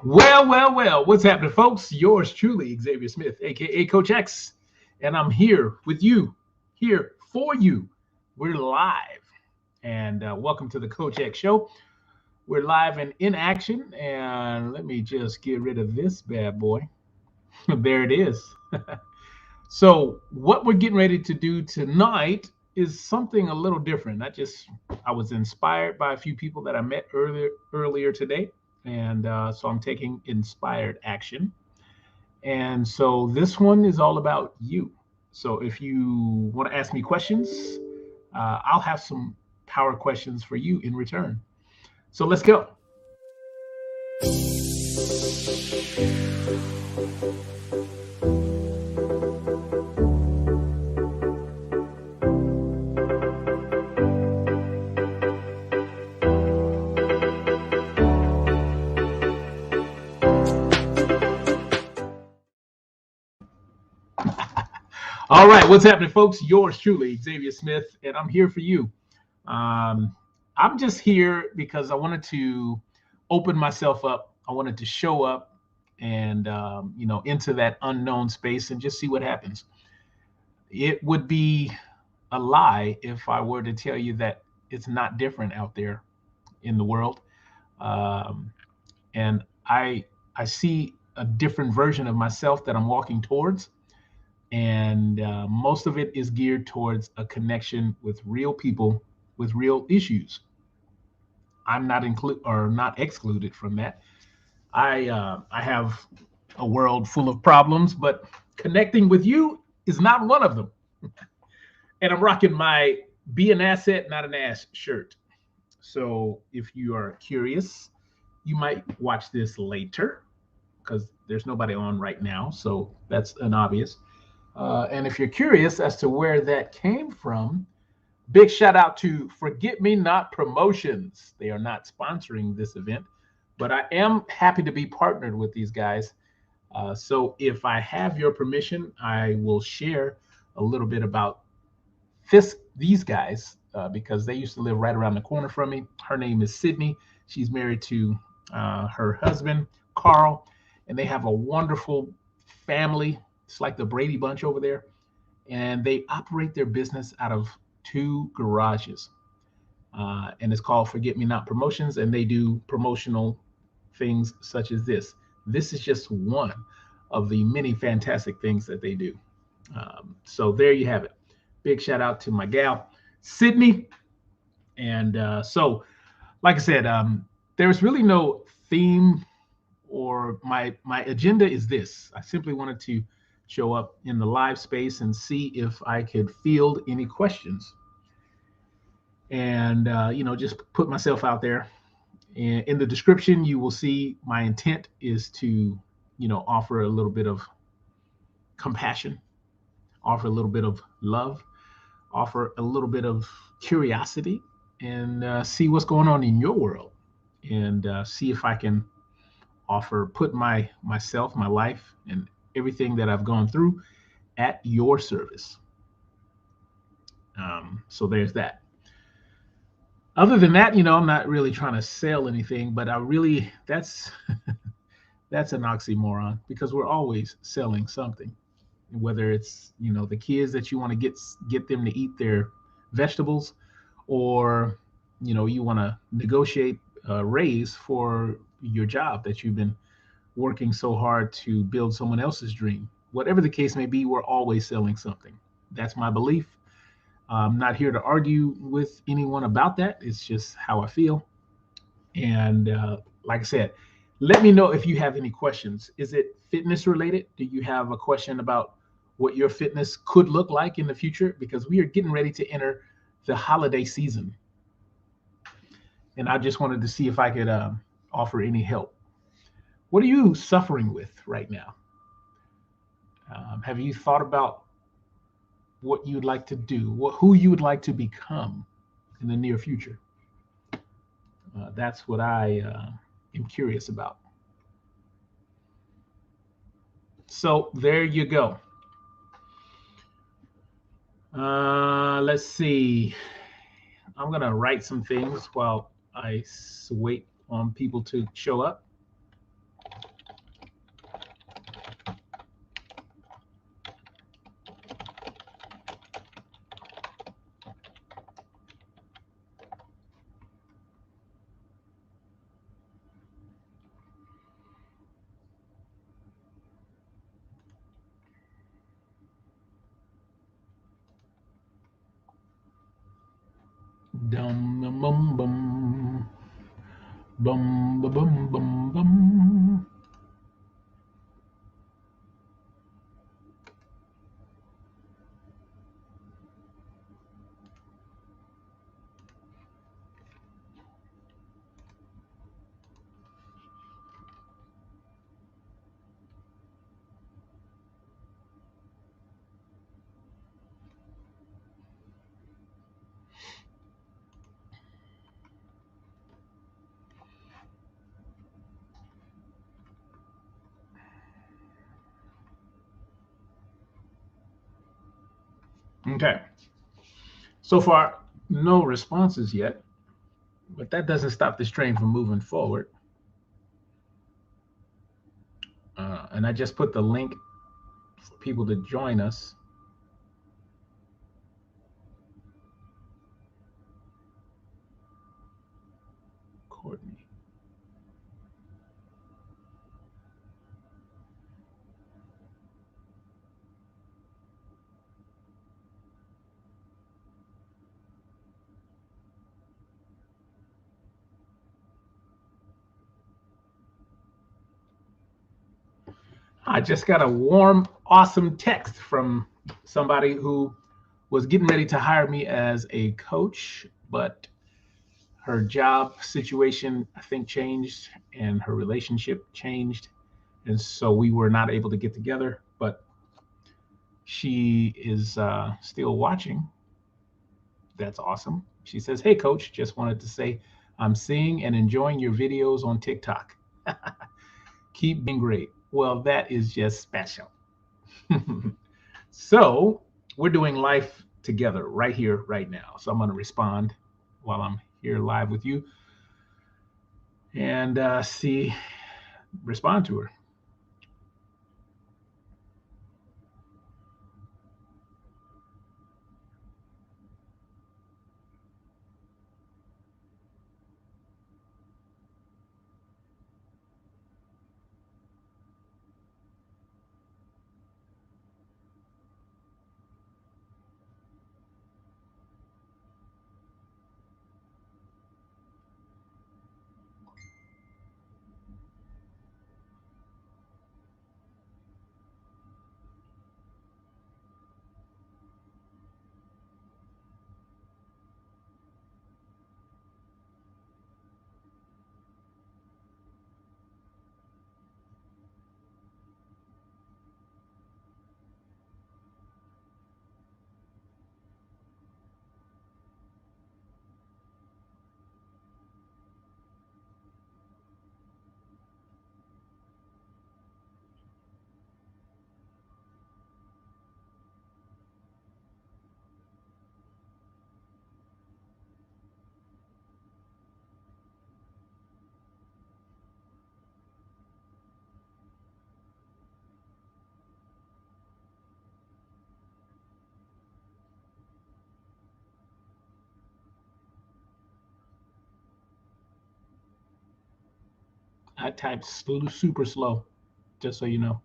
Well. What's happening, folks? Yours truly, Xavier Smith, aka Coach X, and I'm here with you, here for you. We're live, and welcome to the Coach X Show. We're live and in action, and let me just get rid of this bad boy. There it is. So, what we're getting ready to do tonight is something a little different. I was inspired by a few people that I met earlier today, and so I'm taking inspired action. And so this one is all about you. So if you want to ask me questions, I'll have some power questions for you in return. So let's go. All right, what's happening, folks? Yours truly, Xavier Smith, and I'm here for you. Um, I'm just here because I wanted to open myself up. I wanted to show up and into that unknown space and just see what happens. It would be a lie if I were to tell you that it's not different out there in the world. Um, and I see a different version of myself that I'm walking towards, and most of it is geared towards a connection with real people with real issues. I'm not include or not excluded from that. I have a world full of problems, but connecting with you is not one of them. And I'm rocking my "Be an Asset, Not an Ass" shirt. So if you are curious, you might watch this later because there's nobody on right now. So that's an obvious. And if you're curious as to where that came from, big shout out to Forget Me Not Promotions. They are not sponsoring this event, but I am happy to be partnered with these guys. So if I have your permission, I will share a little bit about these guys because they used to live right around the corner from me. Her name is Sydney. She's married to her husband, Carl, and they have a wonderful family. It's like the Brady Bunch over there. And they operate their business out of two garages. And it's called Forget Me Not Promotions. And they do promotional things such as this. This is just one of the many fantastic things that they do. So there you have it. Big shout out to my gal, Sydney. And like I said, there's really no theme or my agenda is this. I simply wanted to show up in the live space and see if I could field any questions and just put myself out there. And in the description, you will see my intent is to offer a little bit of compassion, offer a little bit of love, offer a little bit of curiosity, and see what's going on in your world, and see if I can put myself, my life, and everything that I've gone through at your service. So there's that. Other than that, I'm not really trying to sell anything, but I really that's an oxymoron because we're always selling something, whether it's the kids that you want to get them to eat their vegetables, or you want to negotiate a raise for your job that you've been working so hard to build someone else's dream. Whatever the case may be, we're always selling something. That's my belief. I'm not here to argue with anyone about that. It's just how I feel. And like I said, let me know if you have any questions. Is it fitness related? Do you have a question about what your fitness could look like in the future? Because we are getting ready to enter the holiday season. And I just wanted to see if I could offer any help. What are you suffering with right now? Have you thought about what you'd like to do, who you would like to become in the near future? That's what I am curious about. So there you go. Let's see. I'm gonna write some things while I wait on people to show up. Dum bum bum bum bum bum bum bum bum. Okay. So far, no responses yet, but that doesn't stop this train from moving forward. And I just put the link for people to join us. Courtney. I just got a warm, awesome text from somebody who was getting ready to hire me as a coach, but her job situation, I think, changed and her relationship changed. And so we were not able to get together, but she is still watching. That's awesome. She says, "Hey, coach, just wanted to say I'm seeing and enjoying your videos on TikTok. Keep being great." Well, that is just special. So we're doing life together right here, right now. So I'm going to respond while I'm here live with you and respond to her. I typed super slow, just so you know.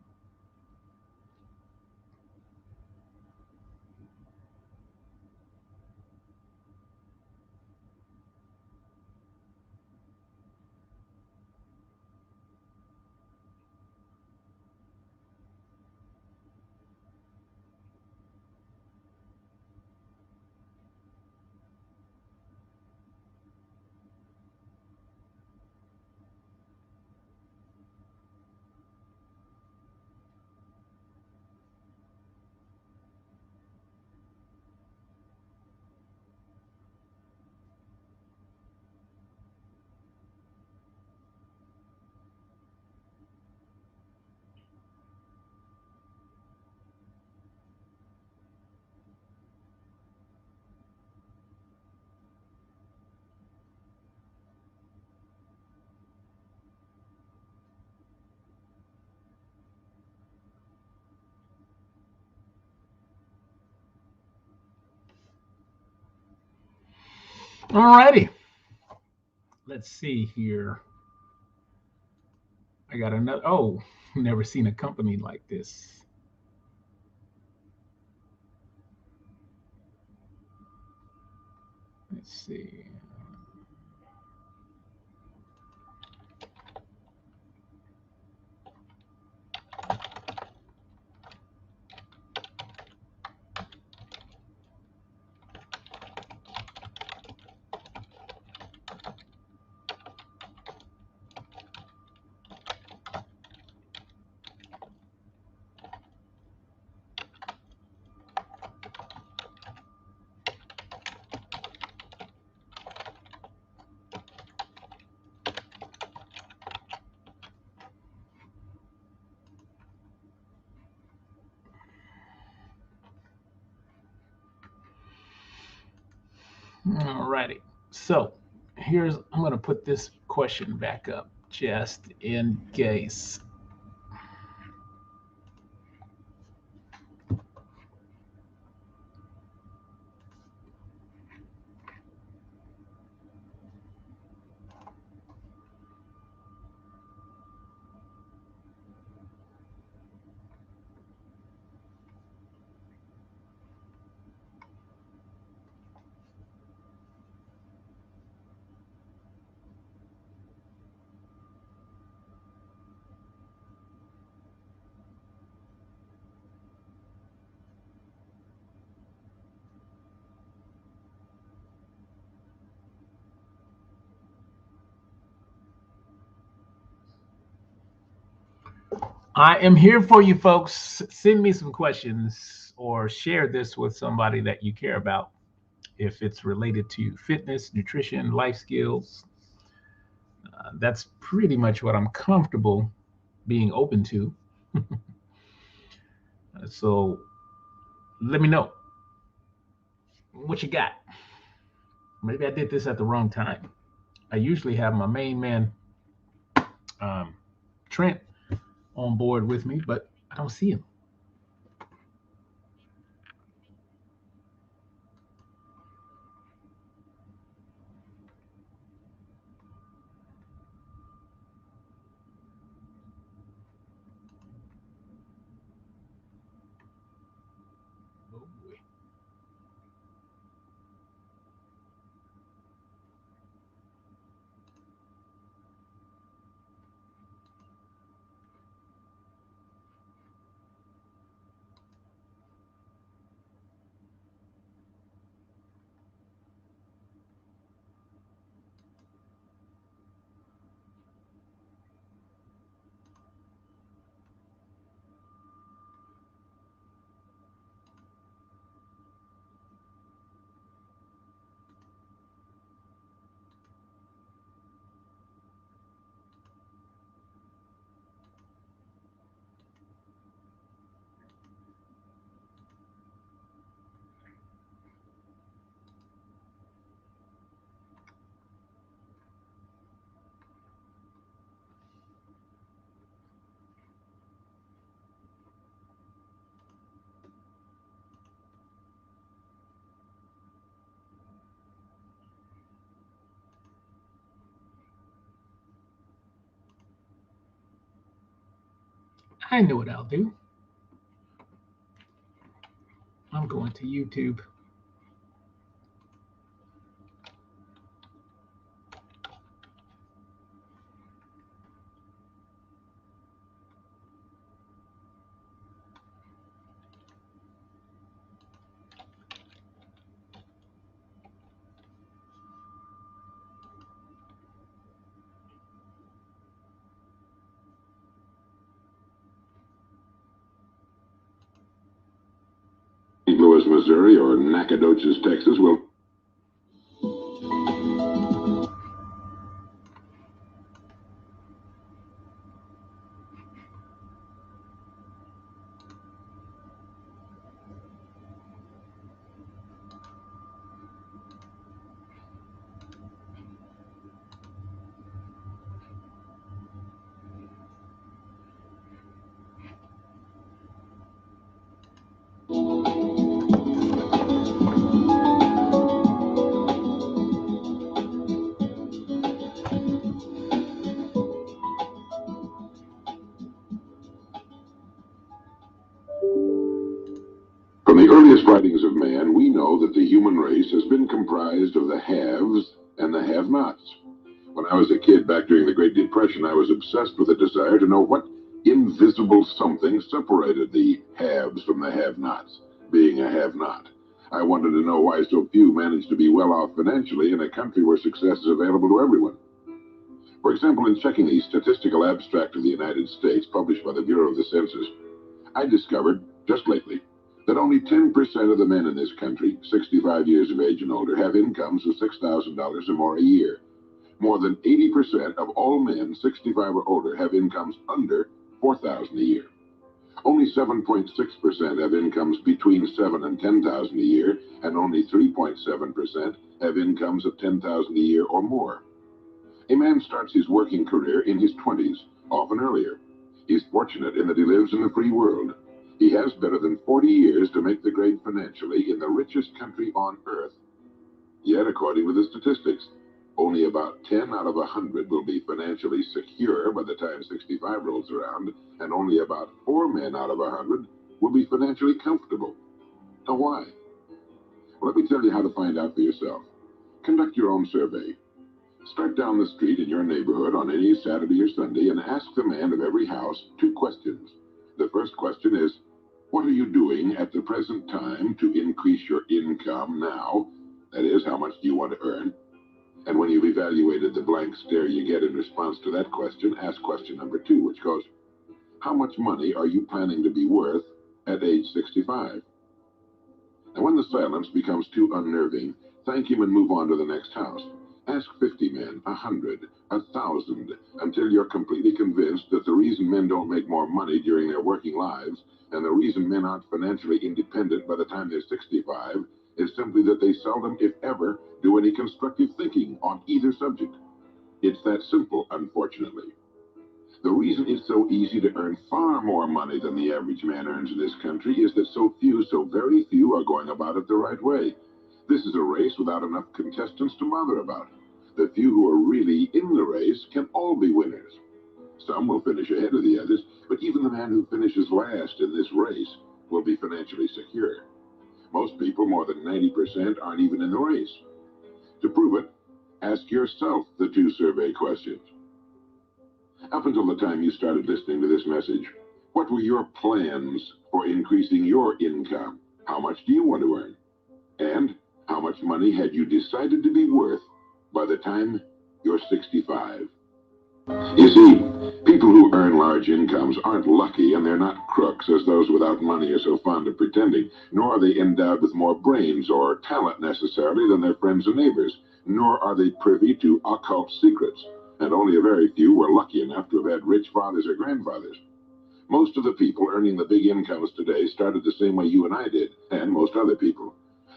All righty. Let's see here. I got another. Oh, never seen a company like this. Let's see. All righty. So I'm going to put this question back up just in case. I am here for you folks. Send me some questions or share this with somebody that you care about. If it's related to fitness, nutrition, life skills, that's pretty much what I'm comfortable being open to. So let me know what you got. Maybe I did this at the wrong time. I usually have my main man, um, Trent, on board with me, but I don't see him. Oh boy. I know what I'll do. I'm going to YouTube. St. Louis, Missouri, or Nacogdoches, Texas, will. writings of man, we know that the human race has been comprised of the haves and the have-nots. When I was a kid back during the Great Depression, I was obsessed with a desire to know what invisible something separated the haves from the have-nots, being a have-not. I wanted to know why so few managed to be well off financially in a country where success is available to everyone. For example, in checking the statistical abstract of the United States published by the Bureau of the Census, I discovered, just lately, that only 10% of the men in this country, 65 years of age and older, have incomes of $6,000 or more a year. More than 80% of all men 65 or older have incomes under $4,000 a year. Only 7.6% have incomes between $7,000 and $10,000 a year, and only 3.7% have incomes of $10,000 a year or more. A man starts his working career in his 20s, often earlier. He's fortunate in that he lives in the free world. He has better than 40 years to make the grade financially in the richest country on earth. Yet, according to the statistics, only about 10 out of 100 will be financially secure by the time 65 rolls around, and only about 4 men out of 100 will be financially comfortable. Now, why? Well, let me tell you how to find out for yourself. Conduct your own survey. Start down the street in your neighborhood on any Saturday or Sunday and ask the man of every house 2 questions. The first question is, what are you doing at the present time to increase your income now? That is, how much do you want to earn? And when you've evaluated the blank stare you get in response to that question, ask question number 2, which goes, how much money are you planning to be worth at age 65? And when the silence becomes too unnerving, thank him and move on to the next house. Ask 50 men, 100, 1,000, until you're completely convinced that the reason men don't make more money during their working lives, and the reason men aren't financially independent by the time they're 65, is simply that they seldom, if ever, do any constructive thinking on either subject. It's that simple, unfortunately. The reason it's so easy to earn far more money than the average man earns in this country is that so very few, are going about it the right way. This is a race without enough contestants to bother about. The few who are really in the race can all be winners. Some will finish ahead of the others, but even the man who finishes last in this race will be financially secure. Most people, more than 90%, aren't even in the race. To prove it, ask yourself the 2 survey questions. Up until the time you started listening to this message, what were your plans for increasing your income? How much do you want to earn? And how much money had you decided to be worth by the time you're 65? You see, people who earn large incomes aren't lucky, and they're not crooks as those without money are so fond of pretending, nor are they endowed with more brains or talent necessarily than their friends and neighbors, nor are they privy to occult secrets, and only a very few were lucky enough to have had rich fathers or grandfathers. Most of the people earning the big incomes today started the same way you and I did, and most other people.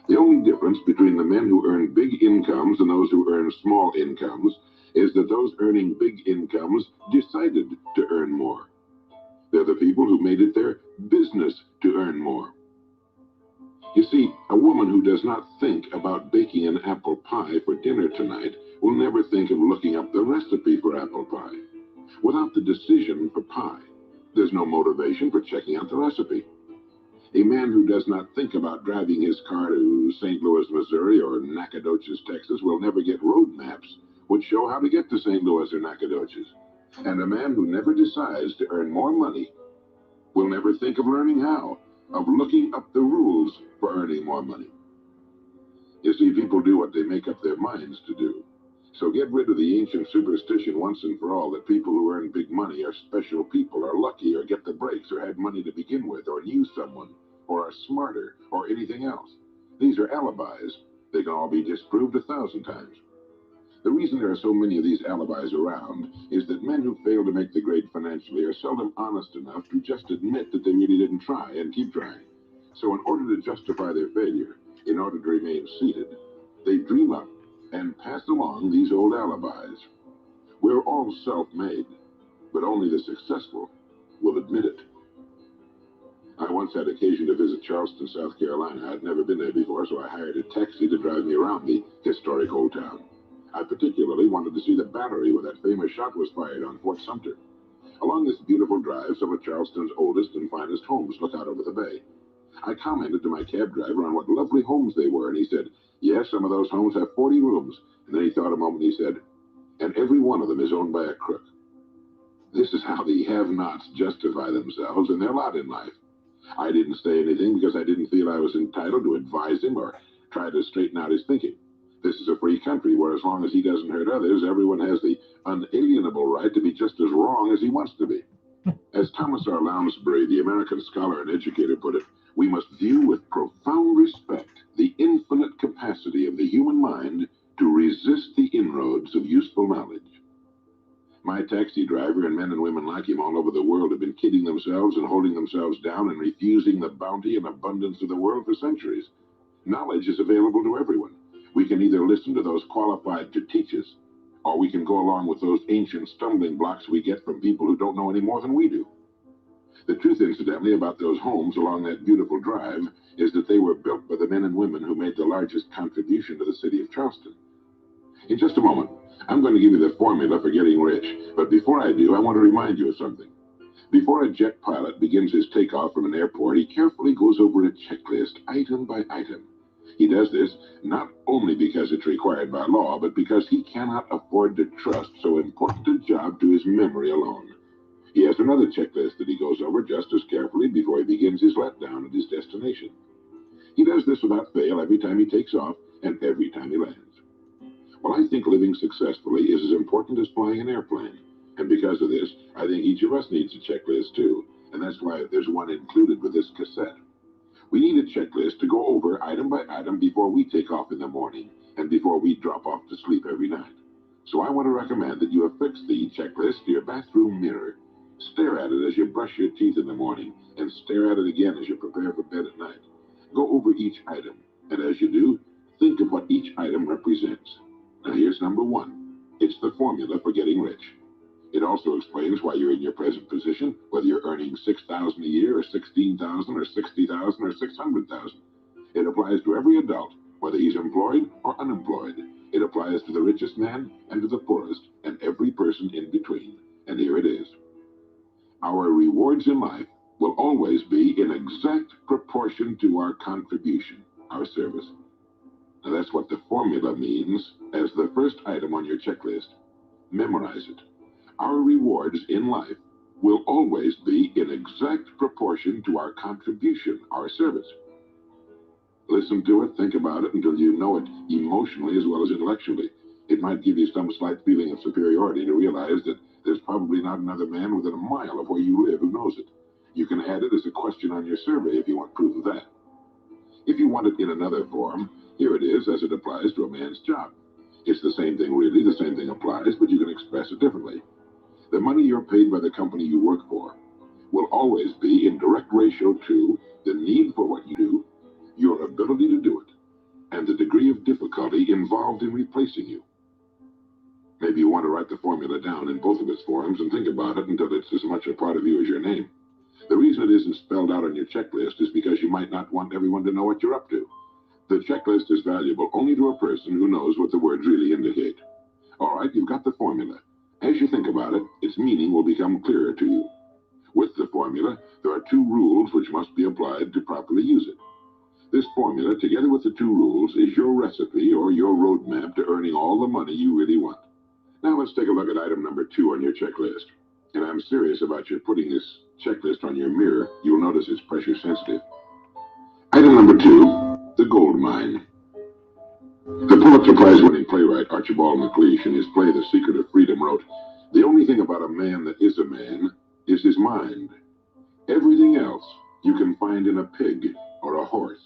The only difference between the men who earn big incomes and those who earn small incomes is that those earning big incomes decided to earn more. They're the people who made it their business to earn more. You see, a woman who does not think about baking an apple pie for dinner tonight will never think of looking up the recipe for apple pie. Without the decision for pie, there's no motivation for checking out the recipe. A man who does not think about driving his car to St. Louis, Missouri, or Nacogdoches, Texas, will never get road maps which show how to get to St. Louis or Nacogdoches. And a man who never decides to earn more money will never think of learning how, of looking up the rules for earning more money. You see, people do what they make up their minds to do. So get rid of the ancient superstition once and for all that people who earn big money are special people, are lucky, or get the breaks, or had money to begin with, or knew someone, or are smarter, or anything else. These are alibis. They can all be disproved 1,000 times. The reason there are so many of these alibis around is that men who fail to make the grade financially are seldom honest enough to just admit that they really didn't try and keep trying. So in order to justify their failure, in order to remain seated, they dream up and pass along these old alibis. We're all self-made, but only the successful will admit it. I once had occasion to visit Charleston, South Carolina. I'd never been there before, so I hired a taxi to drive me around the historic old town. I particularly wanted to see the battery where that famous shot was fired on Fort Sumter. Along this beautiful drive, some of Charleston's oldest and finest homes look out over the bay. I commented to my cab driver on what lovely homes they were, and he said, yes, some of those homes have 40 rooms. And then he thought a moment, and he said, and every one of them is owned by a crook. This is how the have-nots justify themselves and their lot in life. I didn't say anything because I didn't feel I was entitled to advise him or try to straighten out his thinking. This is a free country where as long as he doesn't hurt others, everyone has the unalienable right to be just as wrong as he wants to be. As Thomas R. Lounsbury, the American scholar and educator, put it, we must view with profound respect the infinite capacity of the human mind to resist the inroads of useful knowledge. My taxi driver and men and women like him all over the world have been kidding themselves and holding themselves down and refusing the bounty and abundance of the world for centuries. Knowledge is available to everyone. We can either listen to those qualified to teach us, or we can go along with those ancient stumbling blocks we get from people who don't know any more than we do. The truth, incidentally, about those homes along that beautiful drive is that they were built by the men and women who made the largest contribution to the city of Charleston. In just a moment, I'm going to give you the formula for getting rich, but before I do, I want to remind you of something. Before a jet pilot begins his takeoff from an airport, he carefully goes over a checklist, item by item. He does this not only because it's required by law, but because he cannot afford to trust so important a job to his memory alone. He has another checklist that he goes over just as carefully before he begins his letdown at his destination. He does this without fail every time he takes off and every time he lands. Well, I think living successfully is as important as flying an airplane. And because of this, I think each of us needs a checklist too. And that's why there's one included with this cassette. We need a checklist to go over item by item before we take off in the morning and before we drop off to sleep every night. So I want to recommend that you affix the checklist to your bathroom mirror. Stare at it as you brush your teeth in the morning and stare at it again as you prepare for bed at night. Go over each item, and as you do, think of what each item represents. Now here's number one. It's the formula for getting rich. It also explains why you're in your present position, whether you're earning $6,000 a year or $16,000 or $60,000 or $600,000. It applies to every adult, whether he's employed or unemployed. It applies to the richest man and to the poorest, and every person in between. And here it is. Our rewards in life will always be in exact proportion to our contribution, our service. Now that's what the formula means as the first item on your checklist. Memorize it. Our rewards in life will always be in exact proportion to our contribution, our service. Listen to it, think about it until you know it emotionally as well as intellectually. It might give you some slight feeling of superiority to realize that there's probably not another man within a mile of where you live who knows it. You can add it as a question on your survey if you want proof of that. If you want it in another form, here it is as it applies to a man's job. It's the same thing really, the same thing applies, but you can express it differently. The money you're paid by the company you work for will always be in direct ratio to the need for what you do, your ability to do it, and the degree of difficulty involved in replacing you. Maybe you want to write the formula down in both of its forms and think about it until it's as much a part of you as your name. The reason it isn't spelled out on your checklist is because you might not want everyone to know what you're up to. The checklist is valuable only to a person who knows what the words really indicate. All right, you've got the formula. As you think about it, its meaning will become clearer to you. With the formula, there are two rules which must be applied to properly use it. This formula, together with the two rules, is your recipe or your roadmap to earning all the money you really want. Now let's take a look at item number 2 on your checklist. And I'm serious about your putting this checklist on your mirror. You'll notice it's pressure sensitive. Item number 2, the gold mine. The Pulitzer Prize-winning playwright Archibald MacLeish in his play The Secret of Freedom wrote, "The only thing about a man that is a man is his mind. Everything else you can find in a pig or a horse."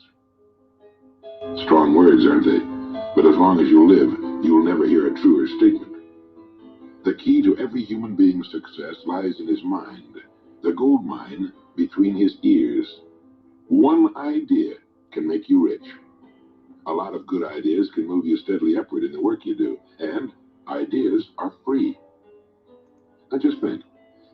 Strong words, aren't they? But as long as you live, you'll never hear a truer statement. The key to every human being's success lies in his mind, the gold mine between his ears. One idea can make you rich. A lot of good ideas can move you steadily upward in the work you do, and ideas are free. Now just think,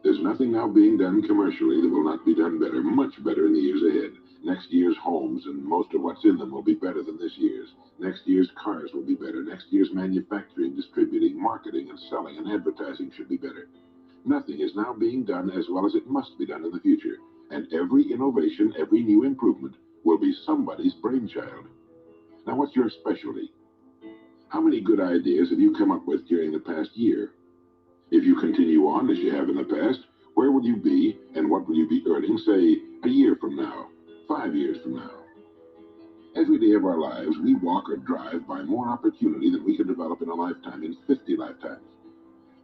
there's nothing now being done commercially that will not be done better, much better in the years ahead. Next year's homes and most of what's in them will be better than this year's. Next year's cars will be better. Next year's manufacturing, distributing, marketing, and selling and advertising should be better. Nothing is now being done as well as it must be done in the future. And every innovation, every new improvement will be somebody's brainchild. Now, what's your specialty? How many good ideas have you come up with during the past year? If you continue on as you have in the past, where will you be and what will you be earning, say, a year from now, 5 years from now? Every day of our lives, we walk or drive by more opportunity than we can develop in a lifetime, in 50 lifetimes.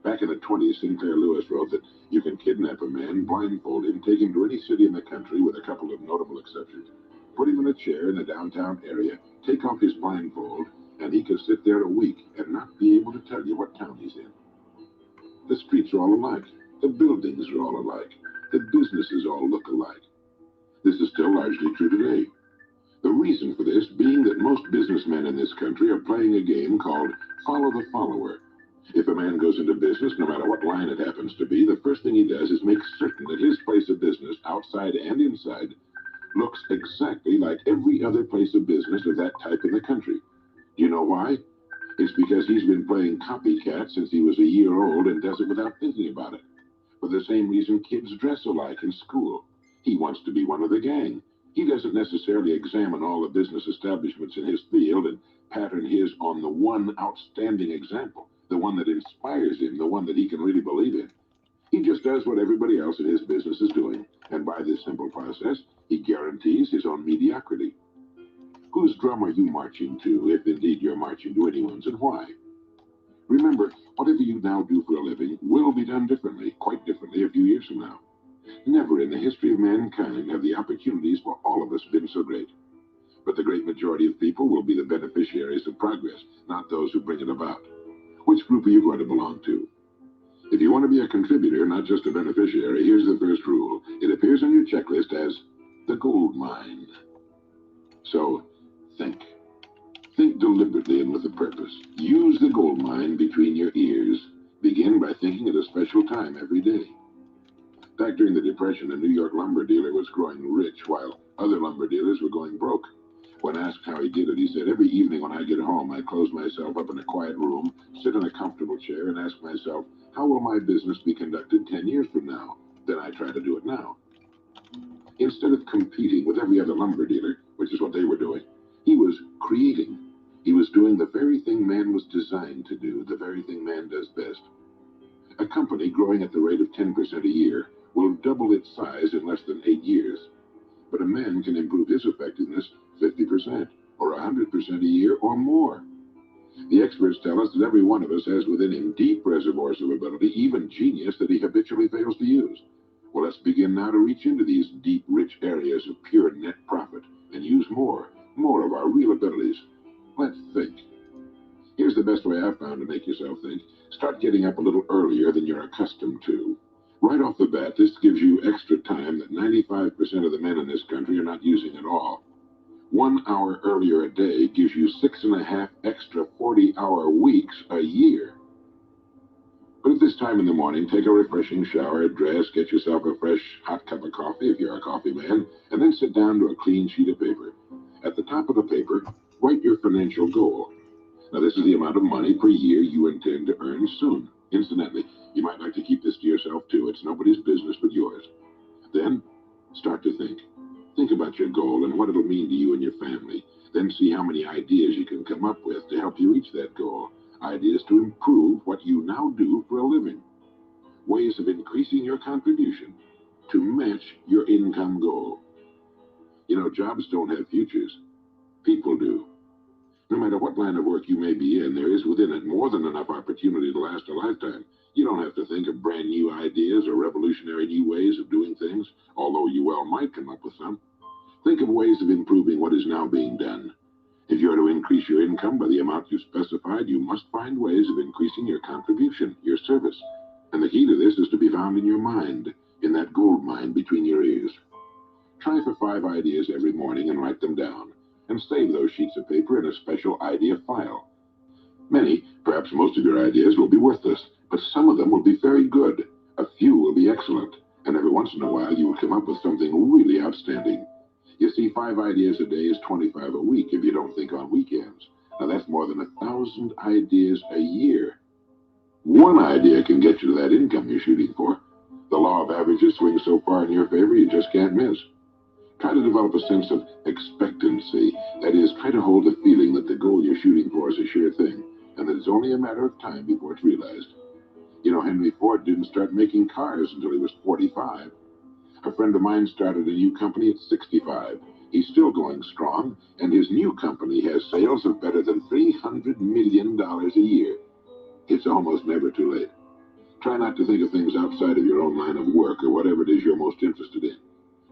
Back in the 20s, Sinclair Lewis wrote that you can kidnap a man, blindfold him, take him to any city in the country with a couple of notable exceptions, put him in a chair in the downtown area, take off his blindfold, and he could sit there a week and not be able to tell you what town he's in. The streets are all alike. The buildings are all alike. The businesses all look alike. This is still largely true today. The reason for this being that most businessmen in this country are playing a game called follow the follower. If a man goes into business, no matter what line it happens to be, the first thing he does is make certain that his place of business, outside and inside, looks exactly like every other place of business of that type in the country. Do you know why? It's because he's been playing copycat since he was a year old and does it without thinking about it. For the same reason kids dress alike in school. He wants to be one of the gang. He doesn't necessarily examine all the business establishments in his field and pattern his on the one outstanding example, the one that inspires him, the one that he can really believe in. He just does what everybody else in his business is doing, and by this simple process, he guarantees his own mediocrity. Whose drum are you marching to, if indeed you're marching to anyone's, and why? Remember, whatever you now do for a living will be done differently, quite differently, a few years from now. Never in the history of mankind have the opportunities for all of us been so great. But the great majority of people will be the beneficiaries of progress, not those who bring it about. Which group are you going to belong to? If you want to be a contributor, not just a beneficiary, here's the first rule. It appears on your checklist as the gold mine. So, think. Think deliberately and with a purpose. Use the gold mine between your ears. Begin by thinking at a special time every day. Back during the Depression, a New York lumber dealer was growing rich while other lumber dealers were going broke. When asked how he did it, he said, "Every evening when I get home, I close myself up in a quiet room, sit in a comfortable chair, and ask myself, how will my business be conducted 10 years from now? Then I try to do it now." Instead of competing with every other lumber dealer, which is what they were doing, he was creating. He was doing the very thing man was designed to do, the very thing man does best. A company growing at the rate of 10% a year will double its size in less than 8 years. But a man can improve his effectiveness 50% or 100% a year or more. The experts tell us that every one of us has within him deep reservoirs of ability, even genius, that he habitually fails to use. Well, let's begin now to reach into these deep, rich areas of pure net profit and use more of our real abilities. Let's think. Here's the best way I've found to make yourself think. Start getting up a little earlier than you're accustomed to. Right off the bat, this gives you extra time that 95% of the men in this country are not using at all. 1 hour earlier a day gives you 6.5 extra 40-hour weeks a year. But at this time in the morning, take a refreshing shower, dress, get yourself a fresh hot cup of coffee if you're a coffee man, and then sit down to a clean sheet of paper. At the top of the paper, write your financial goal. Now, this is the amount of money per year you intend to earn soon. Incidentally, you might like to keep this to yourself, too. It's nobody's business but yours. Then, start to think. Think about your goal and what it'll mean to you and your family. Then see how many ideas you can come up with to help you reach that goal. Ideas to improve what you now do for a living. Ways of increasing your contribution to match your income goal. You know, jobs don't have futures. People do. No matter what line of work you may be in, there is within it more than enough opportunity to last a lifetime. You don't have to think of brand new ideas or revolutionary new ways of doing things, although you well might come up with some. Think of ways of improving what is now being done. If you are to increase your income by the amount you specified, you must find ways of increasing your contribution, your service. And the key to this is to be found in your mind, in that gold mine between your ears. Try for 5 ideas every morning and write them down, and save those sheets of paper in a special idea file. Many, perhaps most of your ideas will be worthless, but some of them will be very good. A few will be excellent, and every once in a while you will come up with something really outstanding. You see, 5 ideas a day is 25 a week if you don't think on weekends. Now that's more than 1,000 ideas a year. One idea can get you to that income you're shooting for. The law of averages swings so far in your favor you just can't miss. Try to develop a sense of expectancy. That is, try to hold the feeling that the goal you're shooting for is a sure thing, and that it's only a matter of time before it's realized. You know, Henry Ford didn't start making cars until he was 45. A friend of mine started a new company at 65. He's still going strong, and his new company has sales of better than $300 million a year. It's almost never too late. Try not to think of things outside of your own line of work or whatever it is you're most interested in.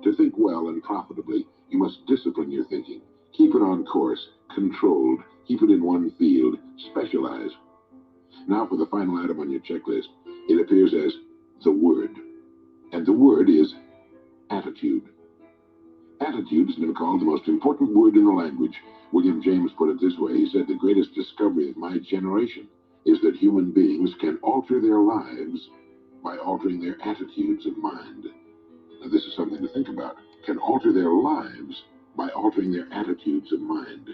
To think well and profitably, you must discipline your thinking. Keep it on course, controlled, keep it in one field, specialize. Now for the final item on your checklist. It appears as the word. And the word is attitude. Attitude has been called the most important word in the language. William James put it this way. He said, the greatest discovery of my generation is that human beings can alter their lives by altering their attitudes of mind. Now, this is something to think about. Can alter their lives by altering their attitudes of mind.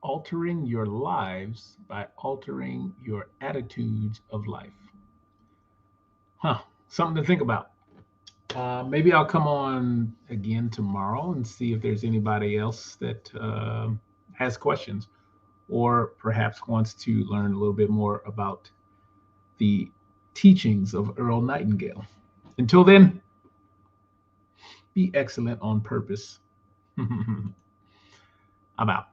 Altering your lives by altering your attitudes of life. Huh. Something to think about. Maybe I'll come on again tomorrow and see if there's anybody else that has questions or perhaps wants to learn a little bit more about the teachings of Earl Nightingale. Until then, be excellent on purpose. I'm out.